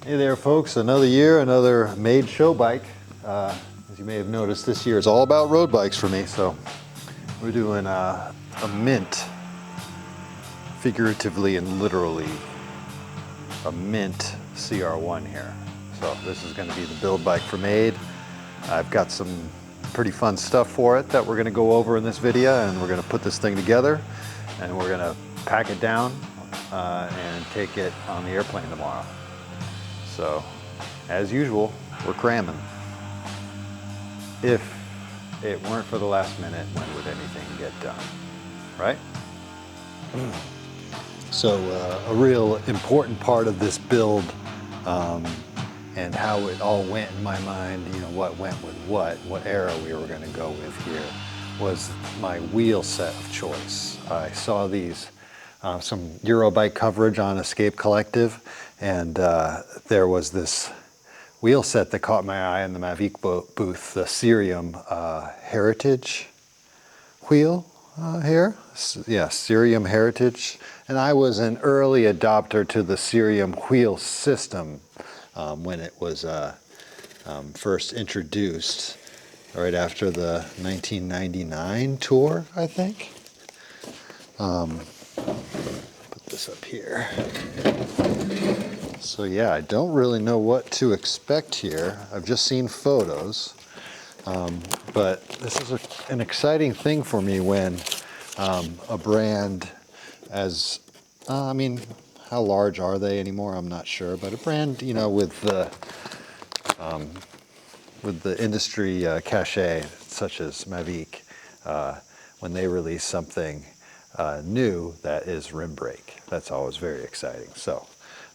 Hey there folks, another year, another Made show bike. As you may have noticed, this year is all about road bikes for me, so we're doing a mint, figuratively and literally, a mint CR1 here. So this is going to be the build bike for Made. I've got some pretty fun stuff for it that we're going to go over in this video, and we're going to put this thing together and we're going to pack it down and take it on the airplane tomorrow. So, as usual, we're cramming. If it weren't for the last minute, when would anything get done, right? So, a real important part of this build and how it all went in my mind, you know, what went with what era we were going to go with here, was my wheel set of choice. I saw these, some Eurobike coverage on Escape Collective, and there was this wheel set that caught my eye in the Mavic booth, the Cerium Heritage wheel here. Yeah, Cerium Heritage. And I was an early adopter to the Cerium wheel system when it was first introduced, right after the 1999 tour, I think. Put this up here. So yeah, I don't really know what to expect here. I've just seen photos, but this is an exciting thing for me when a brand as, I mean, how large are they anymore? I'm not sure, but a brand, you know, with the industry cachet, such as Mavic, when they release something new that is rim brake, that's always very exciting. So.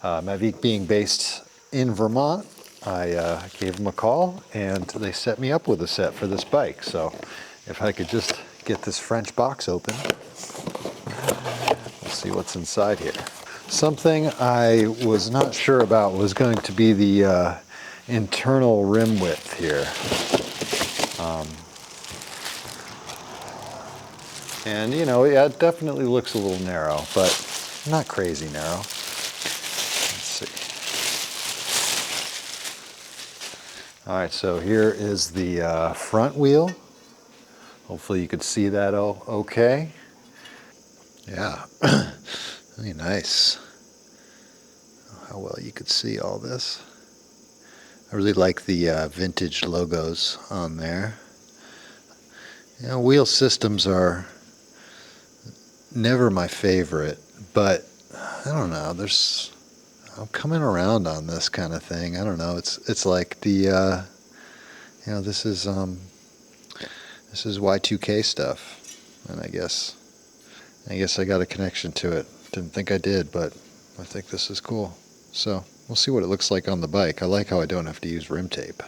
Mavic being based in Vermont, I gave them a call and they set me up with a set for this bike. So if I could just get this French box open, let's see what's inside here. Something I was not sure about was going to be the internal rim width here. And you know, yeah, it definitely looks a little narrow, but not crazy narrow. All right, so here is the front wheel. Hopefully you could see that okay. Yeah, really nice. How well you could see all this. I really like the vintage logos on there. You know, wheel systems are never my favorite, but I don't know, I'm coming around on this kind of thing. I don't know. It's like the, you know, this is Y2K stuff, and I guess I got a connection to it. Didn't think I did, but I think this is cool. So we'll see what it looks like on the bike. I like how I don't have to use rim tape.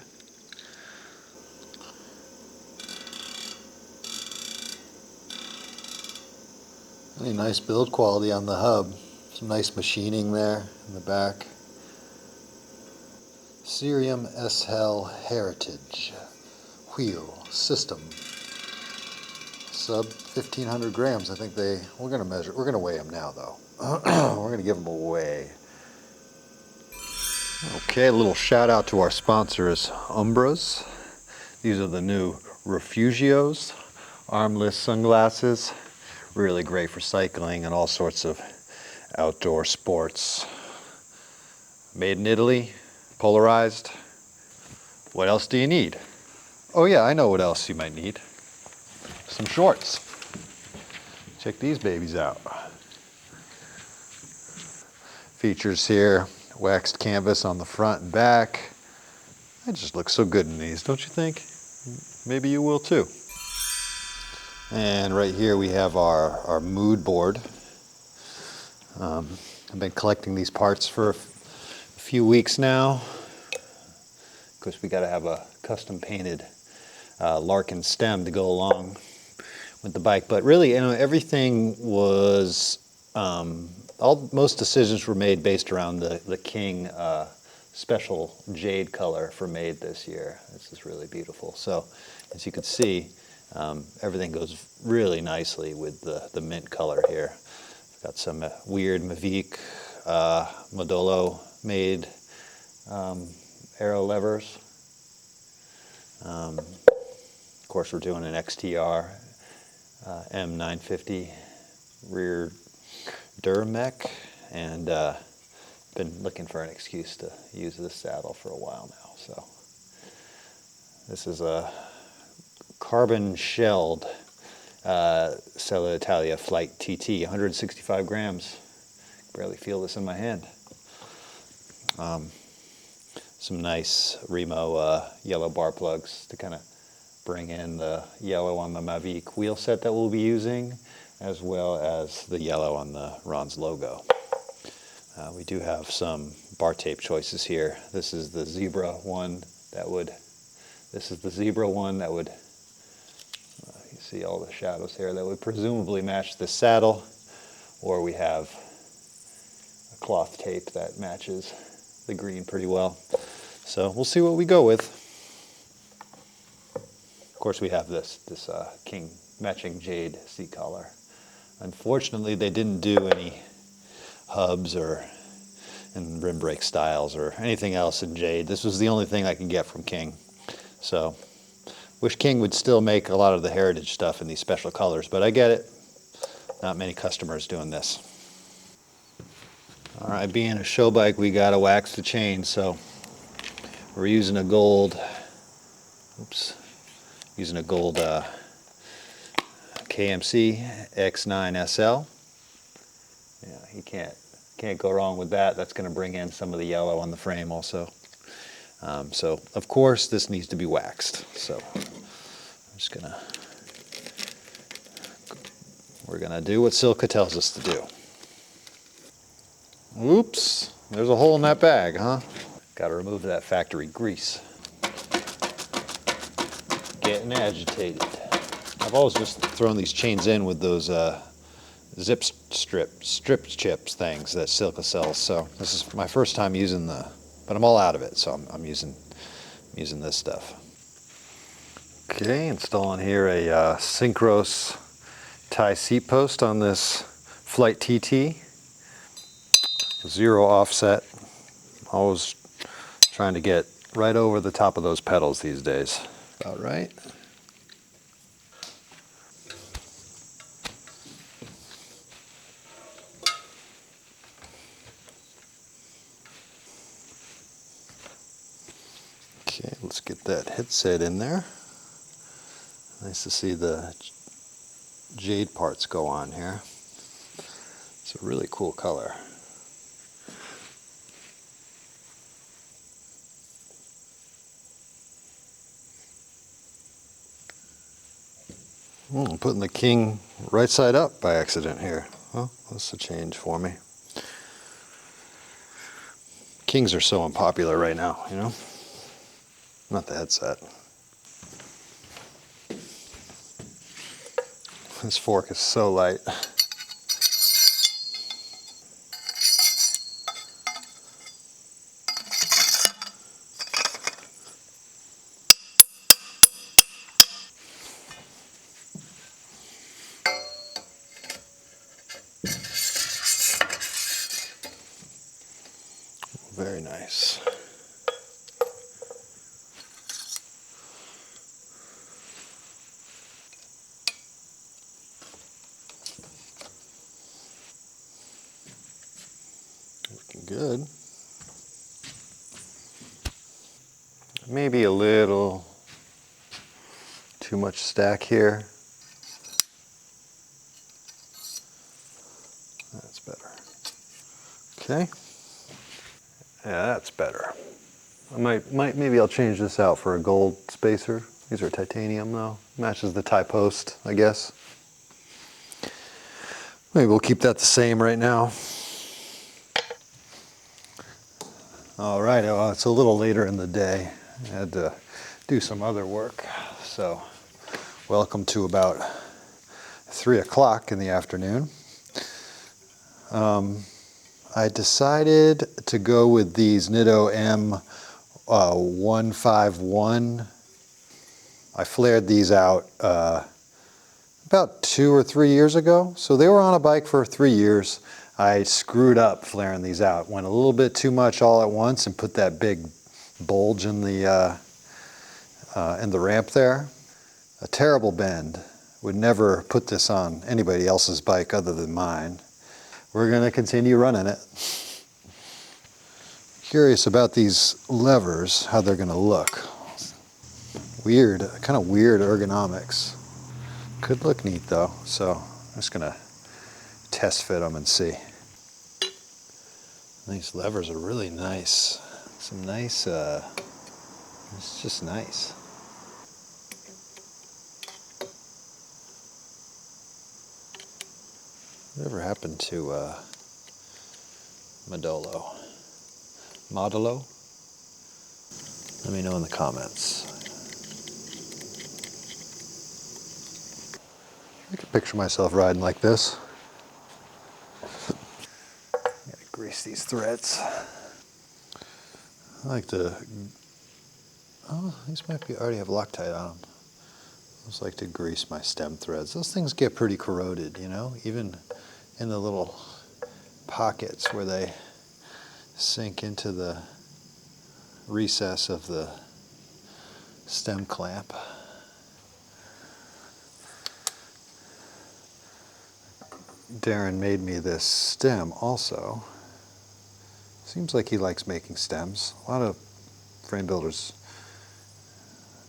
Really nice build quality on the hub. Some nice machining there in the back. Cerium SL Heritage wheel system. Sub 1,500 grams. I think we're going to weigh them now though. We're going to give them a weigh. Okay, a little shout out to our sponsors, Umbras. These are the new Refugios armless sunglasses. Really great for cycling and all sorts of outdoor sports. Made in Italy, polarized. What else do you need? Oh yeah, I know what else you might need. Some shorts. Check these babies out. Features here, waxed canvas on the front and back. I just look so good in these, don't you think? Maybe you will too. And right here we have our mood board. I've been collecting these parts for a few weeks now. Of course, we got to have a custom painted Larkin stem to go along with the bike. But really, you know, everything was, most decisions were made based around the King special jade color for Made this year. This is really beautiful. So, as you can see, everything goes really nicely with the mint color here. Got some weird Mavic Modolo Made aero levers. Of course, we're doing an XTR M950 rear Durmec, and been looking for an excuse to use this saddle for a while now. So this is a carbon shelled Selle Italia Flight TT, 165 grams. Barely feel this in my hand. Some nice Remo yellow bar plugs to kind of bring in the yellow on the Mavic wheel set that we'll be using, as well as the yellow on the Ron's logo. We do have some bar tape choices here. This is the zebra one that would, you see all the shadows here, that would presumably match the saddle, or we have a cloth tape that matches the green pretty well. So we'll see what we go with. Of course, we have this King matching jade seat collar. Unfortunately, they didn't do any hubs and rim brake styles or anything else in jade. This was the only thing I can get from King. So wish King would still make a lot of the heritage stuff in these special colors, but I get it. Not many customers doing this. All right, being a show bike, we gotta wax the chain, so we're using a gold, KMC X9 SL. Yeah, you can't go wrong with that. That's going to bring in some of the yellow on the frame also. So of course this needs to be waxed. So we're gonna do what Silca tells us to do. Oops, there's a hole in that bag, huh? Got to remove that factory grease. Getting agitated. I've always just thrown these chains in with those zip strip chips things that Silca sells. So this is my first time using but I'm all out of it, so I'm using this stuff. Okay, installing here a Syncros tie seat post on this Flight TT. 0 offset. Always trying to get right over the top of those pedals these days. About right. Okay, let's get that headset in there. Nice to see the jade parts go on here. It's a really cool color. I'm putting the King right side up by accident here. Well, that's a change for me. Kings are so unpopular right now, you know? Not the headset. This fork is so light. Very nice. Looking good. Maybe a little too much stack here. That's better. Okay. Yeah, that's better. Maybe I'll change this out for a gold spacer. These are titanium though. Matches the tie post, I guess. Maybe we'll keep that the same right now. All right, well, it's a little later in the day. I had to do some other work. So welcome to about 3 o'clock in the afternoon. I decided to go with these Nitto M151. I flared these out about 2 or 3 years ago. So they were on a bike for 3 years. I screwed up flaring these out. Went a little bit too much all at once and put that big bulge in the ramp there. A terrible bend. Would never put this on anybody else's bike other than mine. We're gonna continue running it. Curious about these levers, how they're gonna look. Weird, kind of weird ergonomics. Could look neat though, so I'm just gonna test fit them and see. These levers are really nice. Some nice, it's just nice. Whatever happened to Modolo? Let me know in the comments. I can picture myself riding like this. Gotta grease these threads. I like to, oh, these might be already have Loctite on them. I just like to grease my stem threads. Those things get pretty corroded, you know, even in the little pockets where they sink into the recess of the stem clamp. Darren made me this stem also. Seems like he likes making stems. A lot of frame builders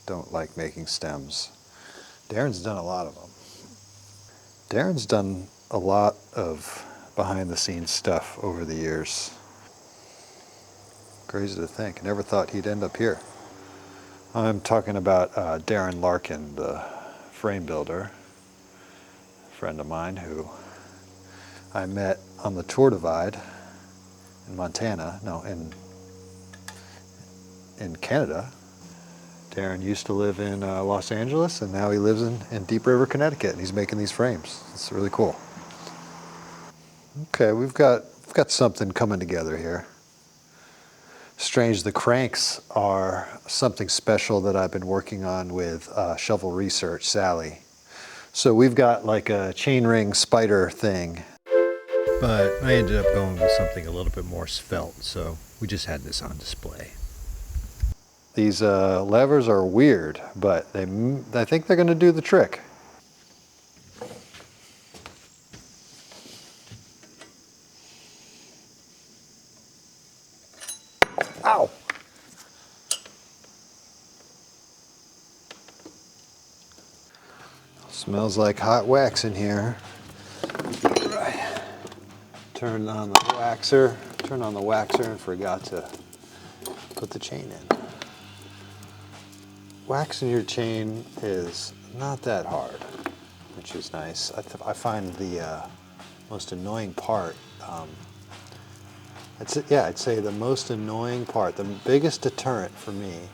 don't like making stems. Darren's done a lot of them. Darren's done a lot of behind the scenes stuff over the years. Crazy to think. I never thought he'd end up here. I'm talking about Darren Larkin, the frame builder, a friend of mine who I met on the Tour Divide in Montana, no, in Canada. Darren used to live in Los Angeles, and now he lives in Deep River, Connecticut, and he's making these frames. It's really cool. Okay, we've got something coming together here. Strange, the cranks are something special that I've been working on with Shovel Research, Sally. So we've got like a chainring spider thing. But I ended up going with something a little bit more svelte, so we just had this on display. These levers are weird, but I think they're going to do the trick. Ow! Smells like hot wax in here. Turned on the waxer and forgot to put the chain in. Waxing your chain is not that hard, which is nice. I find the most annoying part, I'd say the most annoying part, the biggest deterrent for me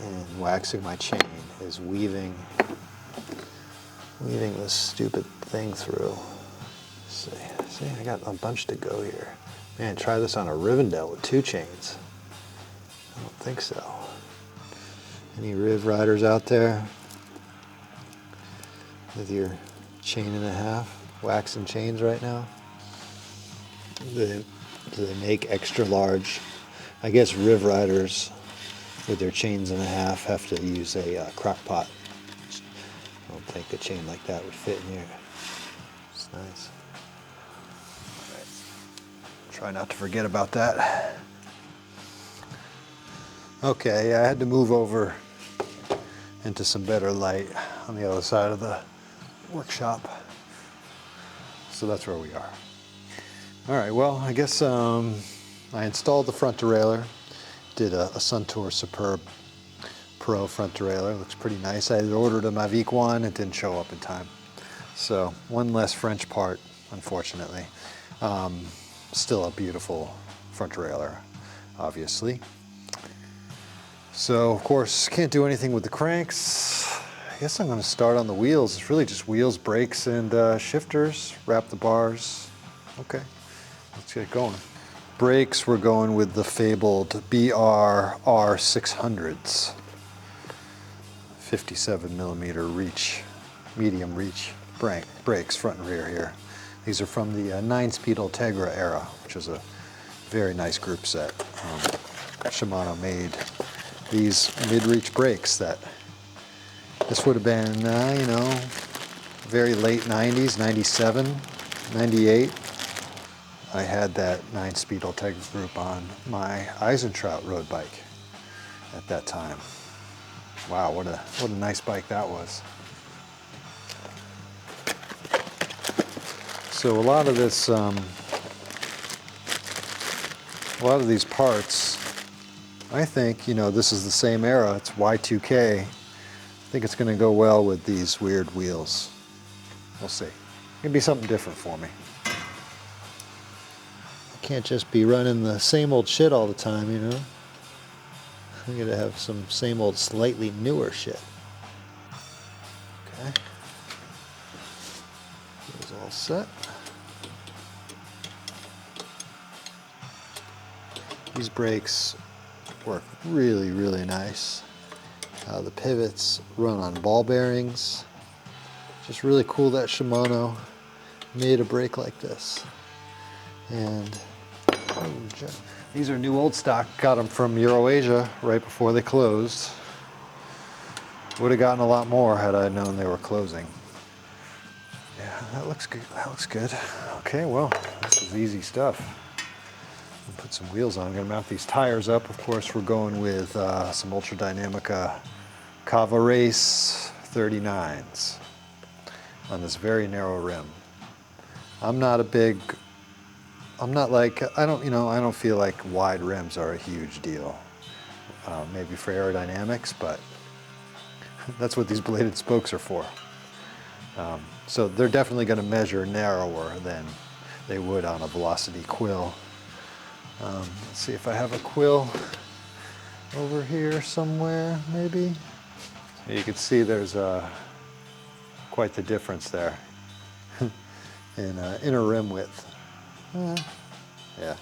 in waxing my chain is weaving this stupid thing through. See, I got a bunch to go here. Man, try this on a Rivendell with 2 chains. I don't think so. Any Riv riders out there with your chain and a half, waxing chains right now? Do they make extra large? I guess Riv riders with their chains and a half have to use a crock pot. I don't think a chain like that would fit in here. It's nice. All right. Try not to forget about that. Okay, I had to move over into some better light on the other side of the workshop. So that's where we are. All right, well, I guess I installed the front derailleur, did a Suntour Superb Pro front derailleur. Looks pretty nice. I had ordered a Mavic 1, it didn't show up in time. So one less French part, unfortunately. Still a beautiful front derailleur, obviously. So, of course, can't do anything with the cranks. I guess I'm going to start on the wheels. It's really just wheels, brakes, and shifters. Wrap the bars. Okay, let's get going. Brakes, we're going with the fabled BR R600s. 57 millimeter reach, medium reach brakes, front and rear here. These are from the 9-speed Ultegra era, which is a very nice group set. Shimano made these mid-reach brakes that this would have been, you know, very late 90s, 97, 98. I had that 9-speed Ultegra group on my Eisentraut road bike at that time. Wow, what a nice bike that was. So a lot of this, a lot of these parts, I think, you know, this is the same era. It's Y2K. I think it's going to go well with these weird wheels. We'll see. It'll be something different for me. I can't just be running the same old shit all the time, you know. I'm going to have some same old, slightly newer shit. Okay. It's all set. These brakes work really, really nice. The pivots run on ball bearings. Just really cool that Shimano made a brake like this. And these are new old stock. Got them from Euroasia right before they closed. Would have gotten a lot more had I known they were closing. Yeah, that looks good. That looks good. Okay, well, this is easy stuff. Put some wheels on. I'm going to mount these tires up. Of course, we're going with some Ultra Dynamica Cava Race 39s on this very narrow rim. I'm not like, I don't feel like wide rims are a huge deal. Maybe for aerodynamics, but that's what these bladed spokes are for. So they're definitely going to measure narrower than they would on a Velocity quill. Let's see if I have a quill over here somewhere, maybe. You can see there's quite the difference there in inner rim width. Yeah.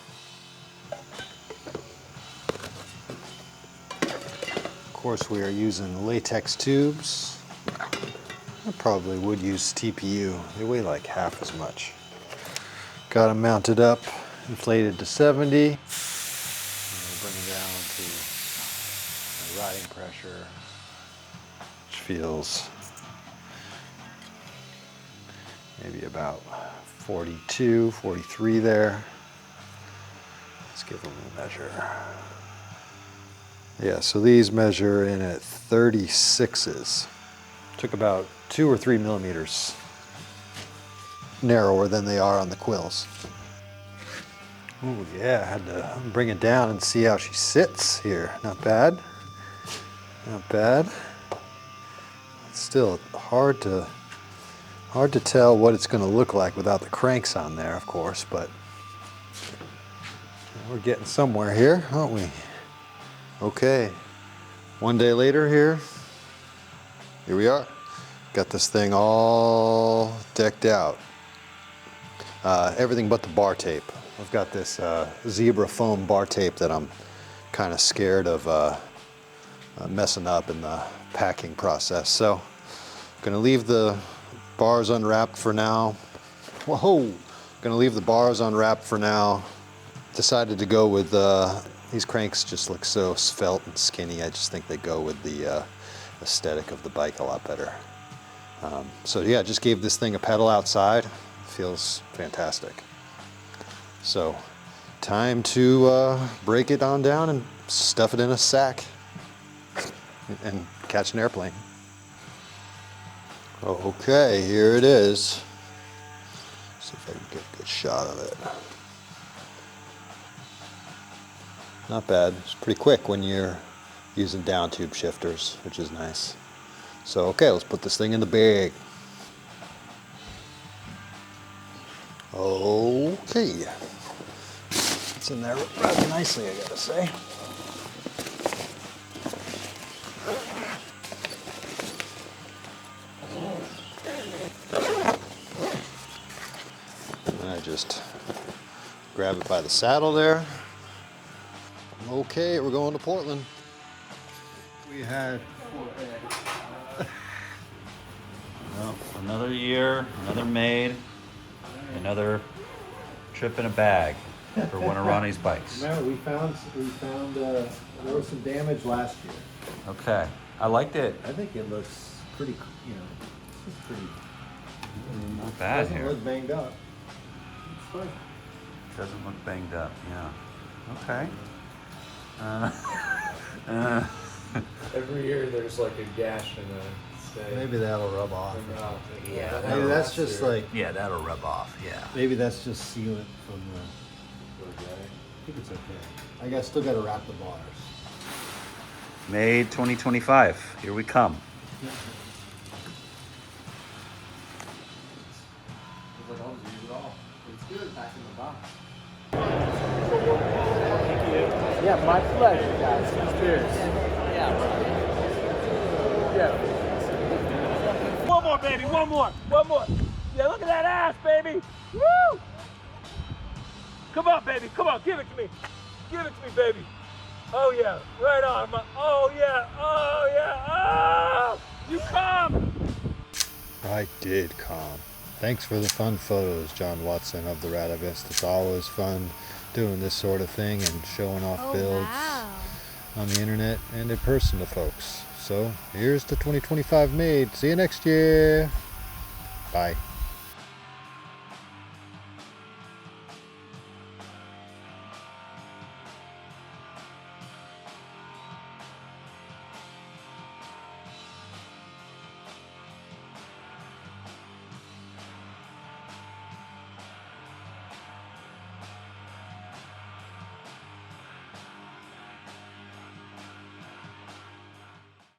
Of course, we are using latex tubes. I probably would use TPU. They weigh like half as much. Got them mounted up, inflated to 70. And bring it down to my riding pressure, which feels maybe about 42, 43 there. Let's give them a measure. Yeah, so these measure in at 36s. Took about 2 or 3 millimeters narrower than they are on the quills. Oh yeah, I had to bring it down and see how she sits here. Not bad. Not bad. It's still hard to tell what it's going to look like without the cranks on there, of course, but we're getting somewhere here, aren't we? Okay, one day later here we are. Got this thing all decked out. Everything but the bar tape. I've got this Zebra foam bar tape that I'm kind of scared of messing up in the packing process. So I'm gonna leave the bars unwrapped for now. Whoa! Gonna leave the bars unwrapped for now. Decided to go with these cranks. Just look so svelte and skinny. I just think they go with the aesthetic of the bike a lot better. So yeah, just gave this thing a pedal outside. Feels fantastic. So time to break it on down and stuff it in a sack and catch an airplane. Okay, here it is. See if I can get a good shot of it. Not bad. It's pretty quick when you're using down tube shifters, which is nice. So okay, let's put this thing in the bag. Okay. It's in there rather nicely, I gotta say. And I just grab it by the saddle there. Okay, we're going to Portland. We had Well, another year, another maid. Another trip in a bag for one of Ronnie's bikes. Remember, we found there was some damage last year. Okay, I liked it. I think it looks pretty, it's pretty. Not bad Doesn't here. look banged up. It's fine. Doesn't look banged up, yeah. Okay. Every year there's like a gash in the stay. Maybe that'll rub off. Yeah, Maybe that's just like, Yeah, that'll rub off, yeah. maybe that's just sealant from the. I think it's okay. I guess still got to wrap the bars. May 2025, here we come. It's good back in the box. Yeah, my pleasure, guys. Cheers. Yeah. One more, baby. One more. One more. Yeah, look at that ass, baby. Woo! Come on, baby. Come on. Give it to me. Give it to me, baby. Oh, yeah. Right on. Oh, yeah. Oh, yeah. Oh! You come! I did come. Thanks for the fun photos, John Watson of the Radavist. It's always fun doing this sort of thing and showing off builds on the internet and in person to folks. So here's the 2025 made. See you next year. Bye.